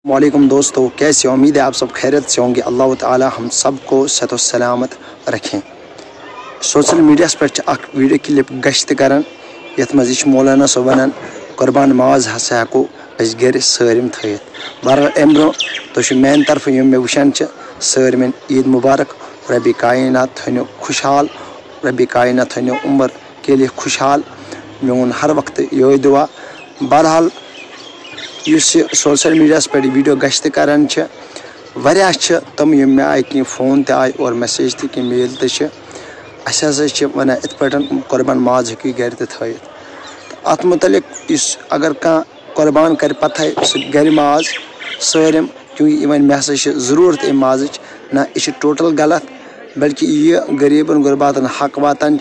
वालेकुम दोस्तों, कैसे उम्मीद है आप सब खैरियत से होंगे। अल्लाह ताला हम सब को सेहत व सलामत रखें। सोशल मीडिया पर अख वीडियो क्लिप गश्त करन यथ मज मौलाना सब वन कुर्बान माज हसा हेको गर सारिम थत। बहरहाल अम ब्रो तो मेन तरफ मे वुचान सारिम ईद मुबारक। रबी कायनात थो खुशहाल, रबी कायनात थो उम्र के लिए खुशहाल। मोन हर वक्त ये दुआ। बहरहाल सोशल मीडिया पे वीडियो गश्त करान तम मे आए कि फोन आए और मैसेज कि मेल वन इत पे कुर्बान माज हेकु गर थत। अत मुतलिक अगर कह कुर्बान कर पथे गर माज सारिम, क्योंकि वन मे हसा जरूरत अम माज ना यह टोटल गलत, बल्कि यह गरीबन गुरबातन हक वातान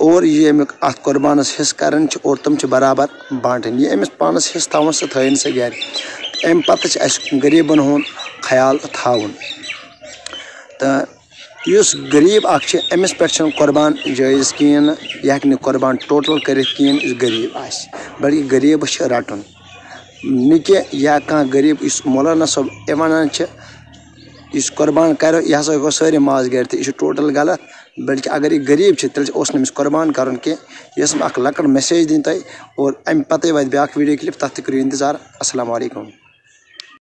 और ये अमुक अत कुर्बानस हिस्स करन और तुम बराबर बांटन। ये अमिस पानस हिस्स थवन सह थन सह गर। अम पत्त गरीबन हुंद ख्याल थवन। तो इस गरीब अमिस पे कुर्बान जायज़ कहें, यह हेक कुर्बान टोटल कर गरीब आस, बल्कि गरीब रटन न कि या कह गरीब इस मौलाना सब वन इस कुर्बान कर यह हसा गो सारे माज गर। यह टोटल गलत, बल्कि अगर यह गरीब तेल नमिस कुर्बान कर लकड़ मैसेज दिन तुम और अम पते वत ब्या वीडियो क्लिप तथ करो इंतजार। अस्सलाम वालेकुम।